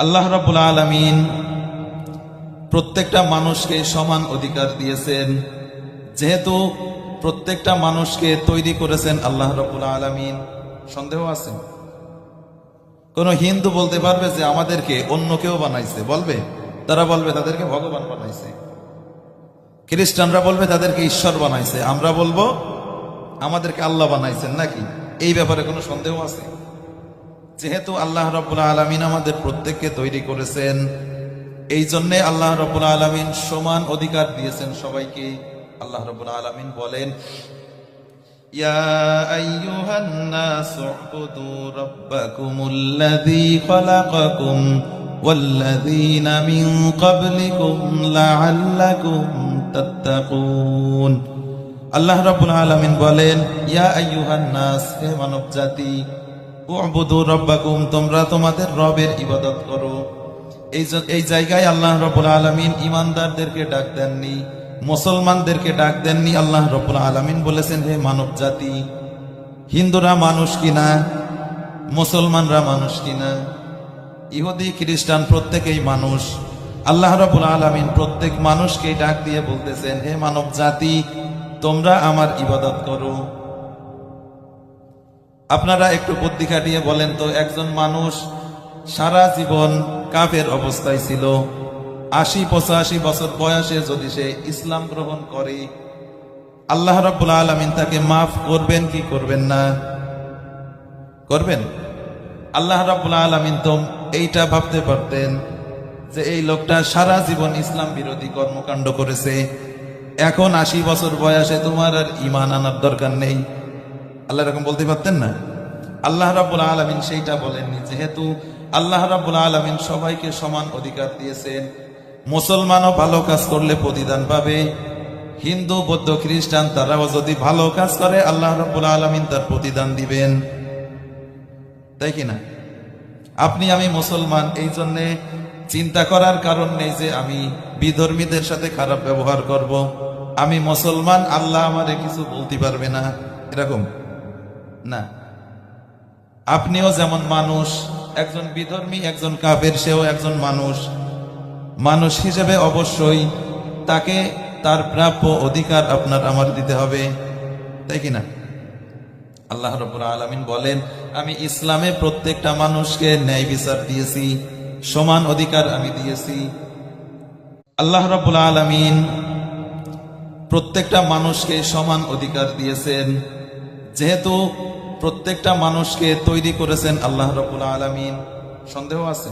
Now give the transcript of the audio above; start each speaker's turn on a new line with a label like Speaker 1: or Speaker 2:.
Speaker 1: আল্লাহ রাব্বুল আলামিন প্রত্যেকটা মানুষকে সমান অধিকার দিয়েছেন। যেহেতু প্রত্যেকটা মানুষকে তৈরি করেছেন আল্লাহ রাব্বুল আলামিন, সন্দেহ আছে? কোন হিন্দু বলতে পারবে যে আমাদেরকে অন্য কেউ বানাইছে? বলবে? তারা বলবে তাদেরকে ভগবান বানাইছে। খ্রিস্টানরা বলবে তাদেরকে ঈশ্বর বানাইছে। আমরা বলবো আমাদেরকে আল্লাহ বানাইছেন। নাকি এই ব্যাপারে কোনো সন্দেহ আছে? যেহেতু আল্লাহ রাব্বুল আলামিন আমাদের প্রত্যেককে তৈরি করেছেন, এই জন্যে আল্লাহ রাব্বুল আলামিন সমান অধিকার দিয়েছেন সবাইকে। আল্লাহ রাব্বুল আলামিন বলেন, ইয়া আইয়ুহান নাসু উবুদু রাব্বাকুমুল্লাযী খালাকাকুম ওয়াল্লাযীনা মিন ক্বাবলিকুম লাআল্লাকুম তাত্তাকুন। আল্লাহ রাব্বুল আলামিন বলেন, ইয়া আইয়ুহান নাস, হে মানব জাতি, উবুদু রাব্বাকুম, তোমরা তোমাদের রবের ইবাদত করো। এই জায়গায় আল্লাহ রাব্বুল আলামিন ঈমানদারদেরকে ডাক দেননি, মুসলমানদেরকে ডাক দেননি। আল্লাহ রাব্বুল আলামিন বলেছেন, হে মানব জাতি। হিন্দুরা মানুষ কিনা? মুসলমানরা মানুষ কিনা? ইহুদি খ্রিস্টান প্রত্যেকেই মানুষ। আল্লাহ রাব্বুল আলামিন প্রত্যেক মানুষকে ডাক দিয়ে বলতেছেন, হে মানব জাতি, তোমরা আমার ইবাদত করো। আপনারা একটু বুদ্ধি খাটিয়ে বলেন তো, একজন মানুষ সারা জীবন কাফের অবস্থায় ছিল, ৮০-৮৫ বছর বয়সে যদি সে ইসলাম গ্রহণ করে, আল্লাহ রাব্বুল আলামিন তাকে মাফ করবেন কি করবেন না? করবেন। আল্লাহ রাব্বুল আলামিন তো এইটা ভাবতে পারতেন যে এই লোকটা সারা জীবন ইসলাম বিরোধী কর্মকাণ্ড করেছে, এখন ৮০ বছর বয়সে তোমার আর ঈমান আনার দরকার নেই। আল্লাহ এরকম বলতে পারতেন না? আল্লাহ রাব্বুল আলামিন সেইটা বলেননি। যেহেতু আল্লাহ রাব্বুল আলামিন সবাইকে সমান অধিকার দিয়েছেন, মুসলমানও ভালো কাজ করলে প্রতিদান পাবে, হিন্দু বৌদ্ধ খ্রিস্টান তারাও যদি ভালো কাজ করে আল্লাহ রাব্বুল আলামিন তার প্রতিদান দিবেন, তাই কিনা? আপনি আমি মুসলমান, এই জন্যে চিন্তা করার কারণ নেই যে আমি বিধর্মীদের সাথে খারাপ ব্যবহার করব। আমি মুসলমান, আল্লাহ আমারে কিছু বলতে পারবে না, এরকম না। আপনিও যেমন মানুষ, একজন বিধর্মী একজন কাফের সেও একজন মানুষ। মানুষ হিসেবে অবশ্যই তাকে তার প্রাপ্য অধিকার আপনার আমার দিতে হবে, তাই কিনা? আল্লাহ রাব্বুল আলামিন বলেন, আমি ইসলামে প্রত্যেকটা মানুষকে ন্যায় বিচার দিয়েছি, সমান অধিকার আমি দিয়েছি। আল্লাহ রাব্বুল আলামিন প্রত্যেকটা মানুষকে সমান অধিকার দিয়েছেন। যেহেতু প্রত্যেকটা মানুষকে তৈরি করেছেন আল্লাহ রাব্বুল আলামিন, সন্দেহ আছে?